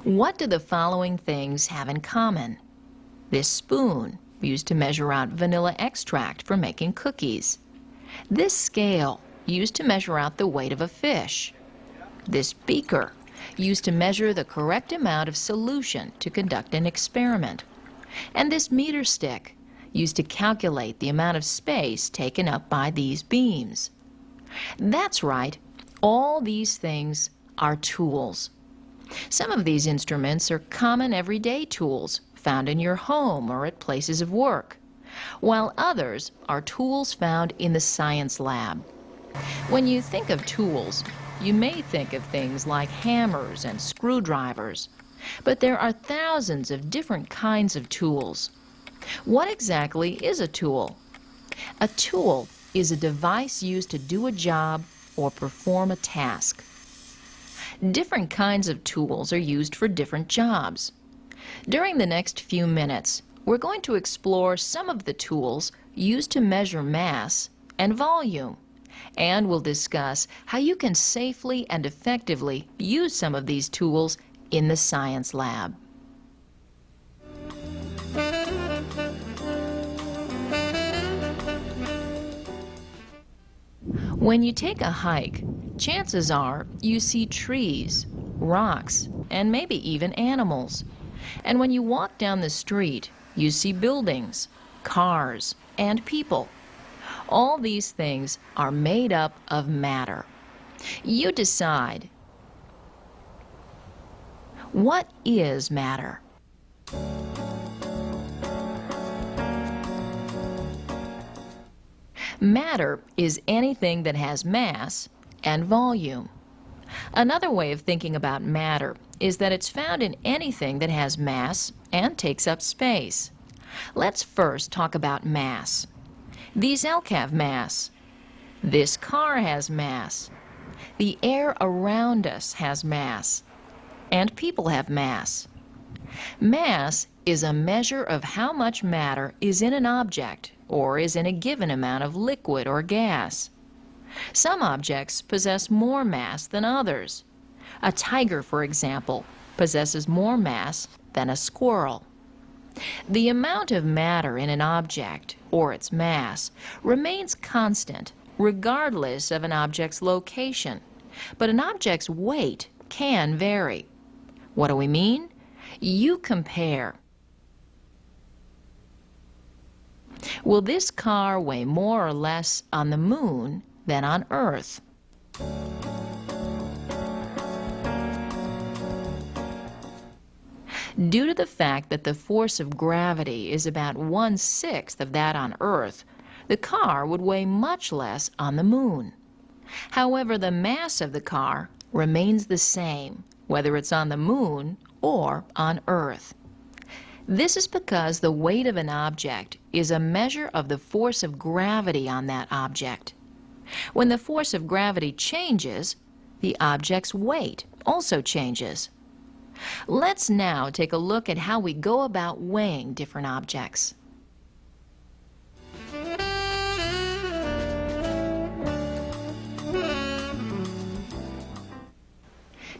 What do the following things have in common? This spoon, used to measure out vanilla extract for making cookies. This scale, used to measure out the weight of a fish. This beaker, used to measure the correct amount of solution to conduct an experiment. And this meter stick, used to calculate the amount of space taken up by these beams. That's right, all these things are tools. Some of these instruments are common everyday tools found in your home or at places of work, while others are tools found in the science lab. When you think of tools, you may think of things like hammers and screwdrivers, but there are thousands of different kinds of tools. What exactly is a tool? A tool is a device used to do a job or perform a task. Different kinds of tools are used for different jobs. During the next few minutes, we're going to explore some of the tools used to measure mass and volume, and we'll discuss how you can safely and effectively use some of these tools in the science lab. When you take a hike, chances are you see trees, rocks, and maybe even animals. And when you walk down the street, you see buildings, cars, and people. All these things are made up of matter. You decide, what is matter? Matter is anything that has mass and volume. Another way of thinking about matter is that it's found in anything that has mass and takes up space. Let's first talk about mass. These elk have mass. This car has mass. The air around us has mass. And people have mass. Mass is a measure of how much matter is in an object or is in a given amount of liquid or gas. Some objects possess more mass than others. A tiger, for example, possesses more mass than a squirrel. The amount of matter in an object, or its mass, remains constant regardless of an object's location, but an object's weight can vary. What do we mean? You compare. Will this car weigh more or less on the moon than on Earth? Due to the fact that the force of gravity is about 1/6 of that on Earth, the car would weigh much less on the moon. However, the mass of the car remains the same, whether it's on the moon or on Earth. This is because the weight of an object is a measure of the force of gravity on that object. When the force of gravity changes, the object's weight also changes. Let's now take a look at how we go about weighing different objects.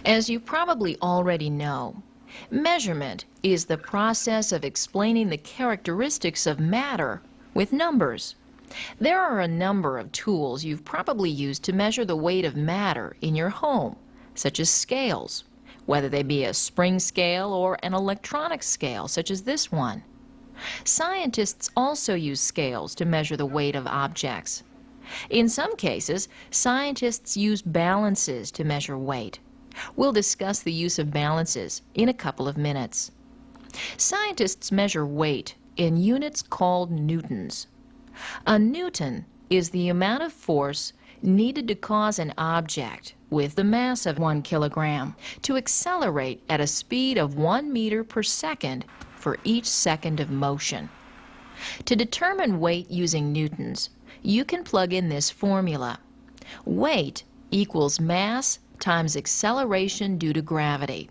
As you probably already know, measurement is the process of explaining the characteristics of matter with numbers. There are a number of tools you've probably used to measure the weight of matter in your home, such as scales, whether they be a spring scale or an electronic scale, such as this one. Scientists also use scales to measure the weight of objects. In some cases, scientists use balances to measure weight. We'll discuss the use of balances in a couple of minutes. Scientists measure weight in units called newtons. A newton is the amount of force needed to cause an object with the mass of 1 kilogram to accelerate at a speed of 1 meter per second for each second of motion. To determine weight using newtons, you can plug in this formula. Weight equals mass times acceleration due to gravity.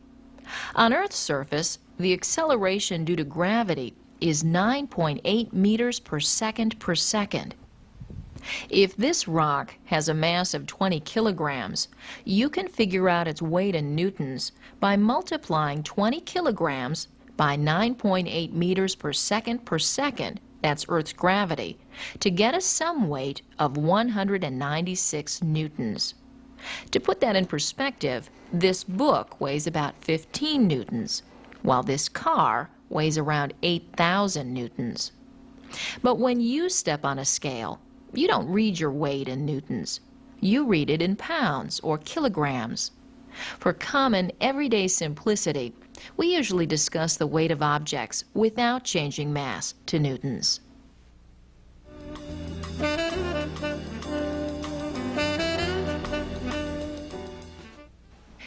On Earth's surface, the acceleration due to gravity is 9.8 meters per second per second. If this rock has a mass of 20 kilograms, you can figure out its weight in newtons by multiplying 20 kilograms by 9.8 meters per second, that's Earth's gravity, to get a sum weight of 196 newtons. To put that in perspective, this book weighs about 15 newtons, while this car weighs around 8,000 newtons. But when you step on a scale, you don't read your weight in newtons. You read it in pounds or kilograms. For common, everyday simplicity, we usually discuss the weight of objects without changing mass to newtons.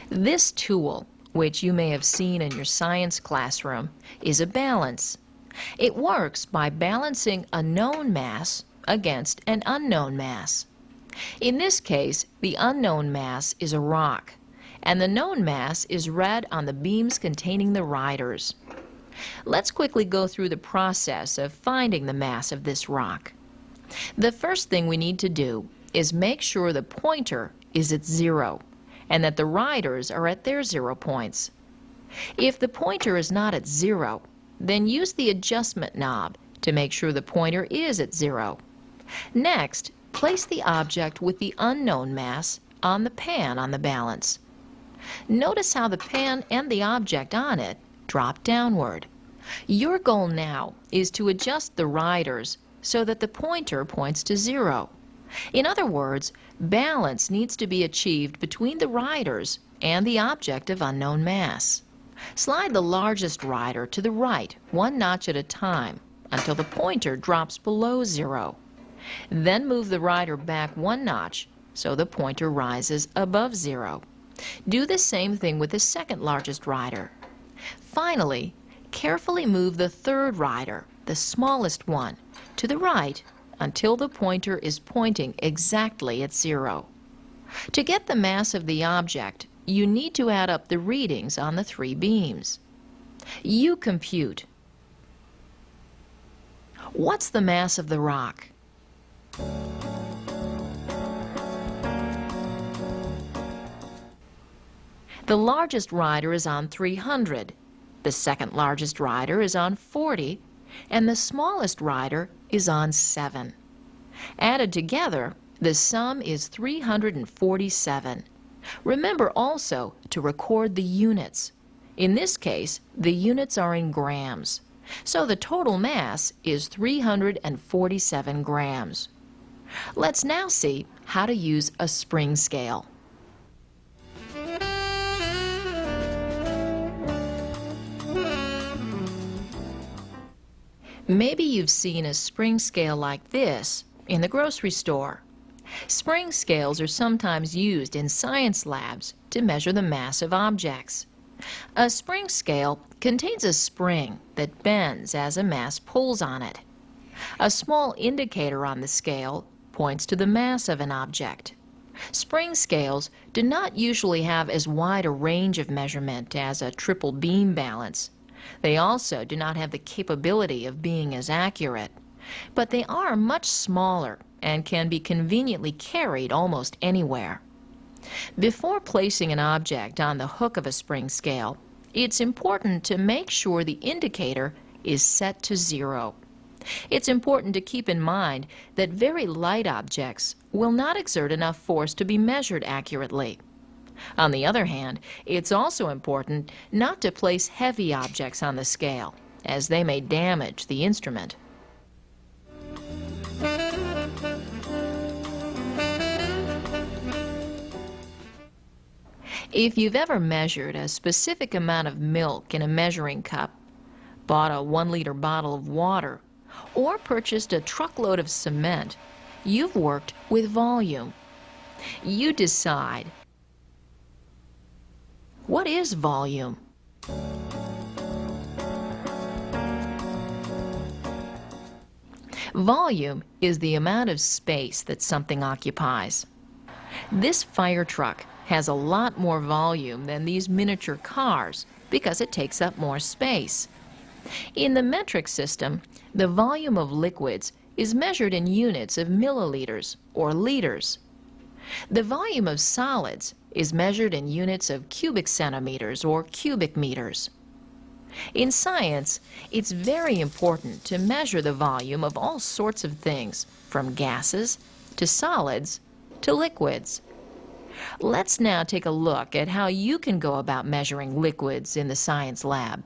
This tool, which you may have seen in your science classroom, is a balance. It works by balancing a known mass against an unknown mass. In this case, the unknown mass is a rock, and the known mass is read on the beams containing the riders. Let's quickly go through the process of finding the mass of this rock. The first thing we need to do is make sure the pointer is at 0 and that the riders are at their 0 points. If the pointer is not at 0, then use the adjustment knob to make sure the pointer is at 0. Next, place the object with the unknown mass on the pan on the balance. Notice how the pan and the object on it drop downward. Your goal now is to adjust the riders so that the pointer points to 0. In other words, balance needs to be achieved between the riders and the object of unknown mass. Slide the largest rider to the right 1 notch at a time until the pointer drops below 0. Then move the rider back 1 notch so the pointer rises above 0. Do the same thing with the second largest rider. Finally, carefully move the third rider, the smallest one, to the right until the pointer is pointing exactly at 0. To get the mass of the object, you need to add up the readings on the 3 beams. You compute. What's the mass of the rock? The largest rider is on 300, the second largest rider is on 40, and the smallest rider is on 7. Added together, the sum is 347. Remember also to record the units. In this case, the units are in grams, so the total mass is 347 grams. Let's now see how to use a spring scale. Maybe you've seen a spring scale like this in the grocery store. Spring scales are sometimes used in science labs to measure the mass of objects. A spring scale contains a spring that bends as a mass pulls on it. A small indicator on the scale points to the mass of an object. Spring scales do not usually have as wide a range of measurement as a triple beam balance. They also do not have the capability of being as accurate, but they are much smaller and can be conveniently carried almost anywhere. Before placing an object on the hook of a spring scale, it's important to make sure the indicator is set to 0. It's important to keep in mind that very light objects will not exert enough force to be measured accurately. On the other hand, it's also important not to place heavy objects on the scale, as they may damage the instrument. If you've ever measured a specific amount of milk in a measuring cup, bought a 1-liter bottle of water, or purchased a truckload of cement, you've worked with volume. You decide. What is volume? Volume is the amount of space that something occupies. This fire truck has a lot more volume than these miniature cars because it takes up more space. In the metric system, the volume of liquids is measured in units of milliliters or liters. The volume of solids is measured in units of cubic centimeters or cubic meters. In science, it's very important to measure the volume of all sorts of things, from gases to solids to liquids. Let's now take a look at how you can go about measuring liquids in the science lab.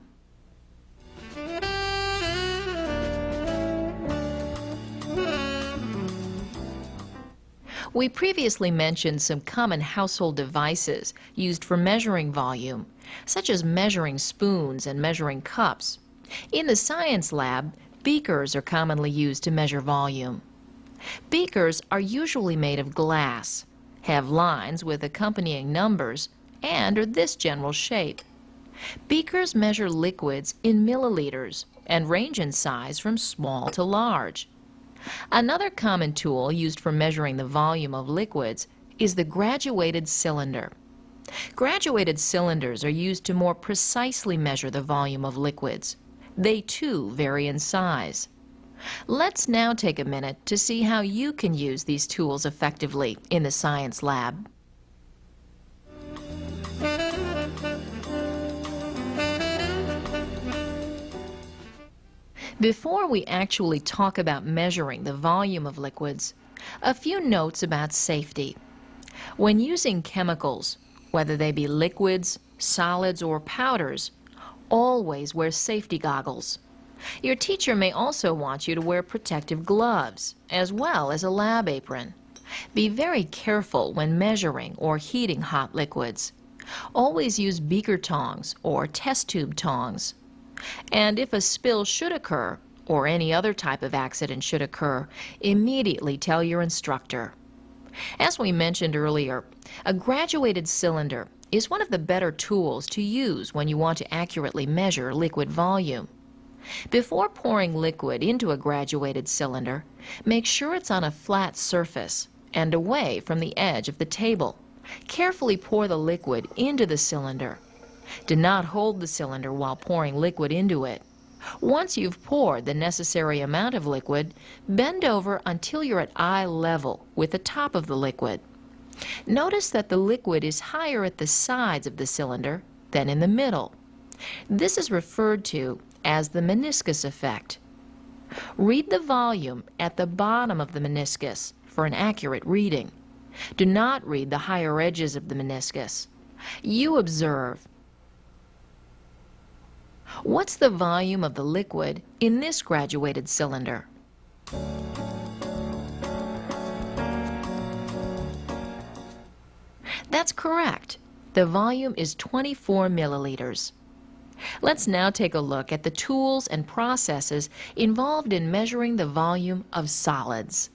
We previously mentioned some common household devices used for measuring volume, such as measuring spoons and measuring cups. In the science lab, beakers are commonly used to measure volume. Beakers are usually made of glass, have lines with accompanying numbers, and are this general shape. Beakers measure liquids in milliliters and range in size from small to large. Another common tool used for measuring the volume of liquids is the graduated cylinder. Graduated cylinders are used to more precisely measure the volume of liquids. They too vary in size. Let's now take a minute to see how you can use these tools effectively in the science lab. Before we actually talk about measuring the volume of liquids, a few notes about safety. When using chemicals, whether they be liquids, solids, or powders, always wear safety goggles. Your teacher may also want you to wear protective gloves, as well as a lab apron. Be very careful when measuring or heating hot liquids. Always use beaker tongs or test tube tongs. And if a spill should occur, or any other type of accident should occur, immediately tell your instructor. As we mentioned earlier, a graduated cylinder is one of the better tools to use when you want to accurately measure liquid volume. Before pouring liquid into a graduated cylinder, make sure it's on a flat surface and away from the edge of the table. Carefully pour the liquid into the cylinder. Do not hold the cylinder while pouring liquid into it. Once you've poured the necessary amount of liquid, bend over until you're at eye level with the top of the liquid. Notice that the liquid is higher at the sides of the cylinder than in the middle. This is referred to as the meniscus effect. Read the volume at the bottom of the meniscus for an accurate reading. Do not read the higher edges of the meniscus. You observe. What's the volume of the liquid in this graduated cylinder? That's correct. The volume is 24 milliliters. Let's now take a look at the tools and processes involved in measuring the volume of solids.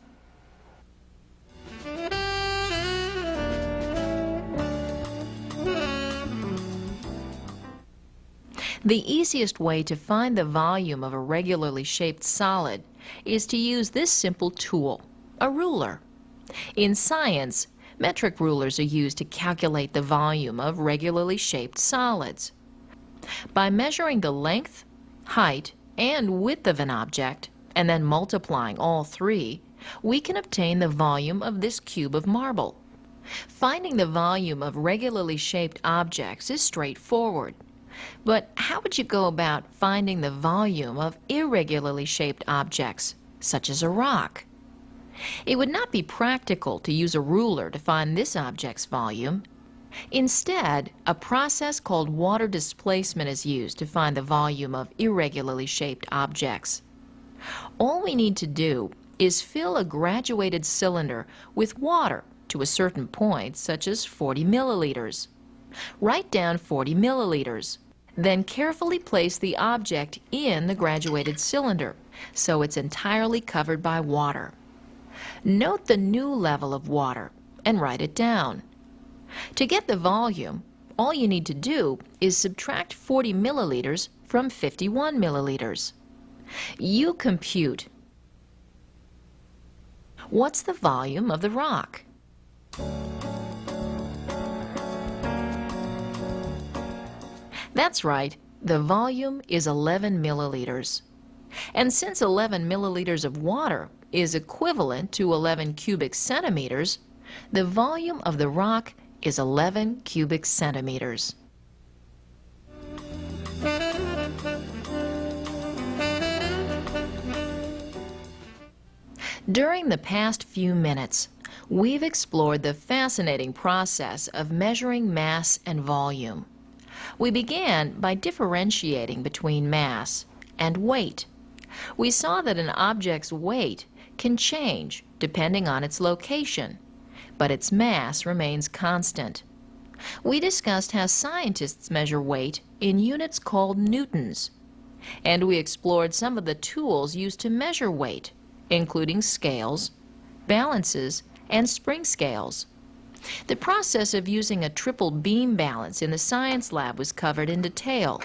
The easiest way to find the volume of a regularly shaped solid is to use this simple tool, a ruler. In science, metric rulers are used to calculate the volume of regularly shaped solids. By measuring the length, height, and width of an object, and then multiplying all three, we can obtain the volume of this cube of marble. Finding the volume of regularly shaped objects is straightforward. But how would you go about finding the volume of irregularly shaped objects, such as a rock? It would not be practical to use a ruler to find this object's volume. Instead, a process called water displacement is used to find the volume of irregularly shaped objects. All we need to do is fill a graduated cylinder with water to a certain point, such as 40 milliliters. Write down 40 milliliters. Then carefully place the object in the graduated cylinder so it's entirely covered by water. Note the new level of water and write it down. To get the volume, all you need to do is subtract 40 milliliters from 51 milliliters. You compute. What's the volume of the rock? That's right, the volume is 11 milliliters. And since 11 milliliters of water is equivalent to 11 cubic centimeters, the volume of the rock is 11 cubic centimeters. During the past few minutes, we've explored the fascinating process of measuring mass and volume. We began by differentiating between mass and weight. We saw that an object's weight can change depending on its location, but its mass remains constant. We discussed how scientists measure weight in units called newtons, and we explored some of the tools used to measure weight, including scales, balances, and spring scales. The process of using a triple beam balance in the science lab was covered in detail,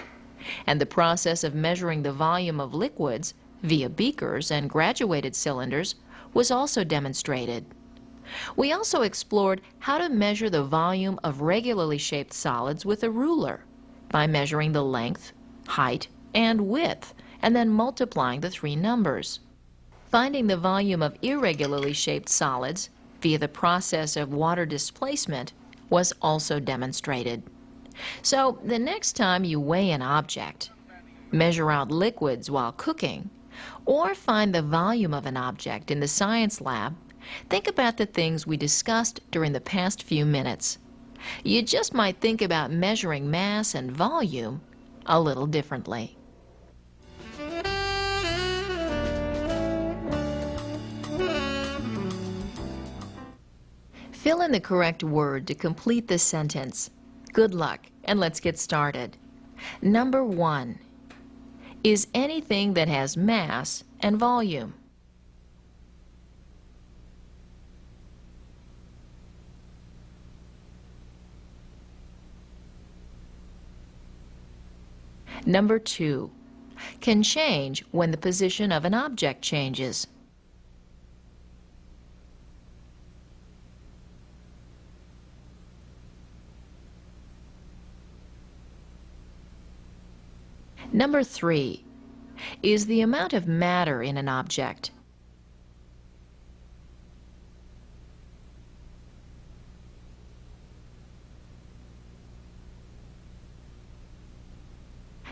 and the process of measuring the volume of liquids via beakers and graduated cylinders was also demonstrated. We also explored how to measure the volume of regularly shaped solids with a ruler by measuring the length, height, and width, and then multiplying the three numbers. Finding the volume of irregularly shaped solids via the process of water displacement was also demonstrated. So the next time you weigh an object, measure out liquids while cooking, or find the volume of an object in the science lab, think about the things we discussed during the past few minutes. You just might think about measuring mass and volume a little differently. Fill in the correct word to complete the sentence. Good luck, and let's get started. Number 1. Is anything that has mass and volume. Number 2. Can change when the position of an object changes. Number 3. Is the amount of matter in an object.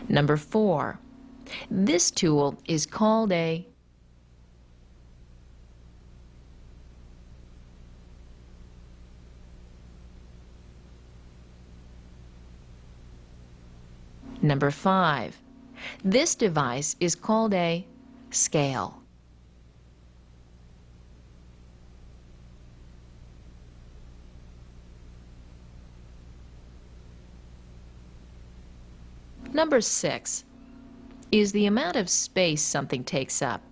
Number 4. This tool is called a Number 5. This device is called a scale. Number 6. Is the amount of space something takes up.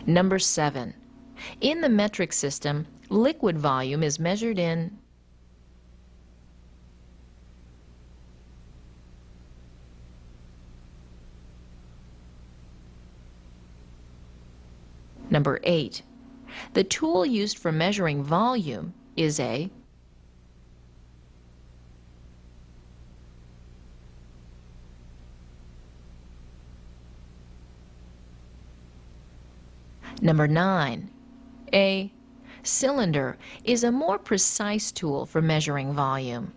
Number 7. In the metric system, liquid volume is measured in Number 8. The tool used for measuring volume is a Number 9. A cylinder is a more precise tool for measuring volume.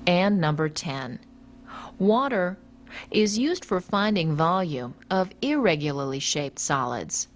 And number 10. Water is used for finding volume of irregularly shaped solids.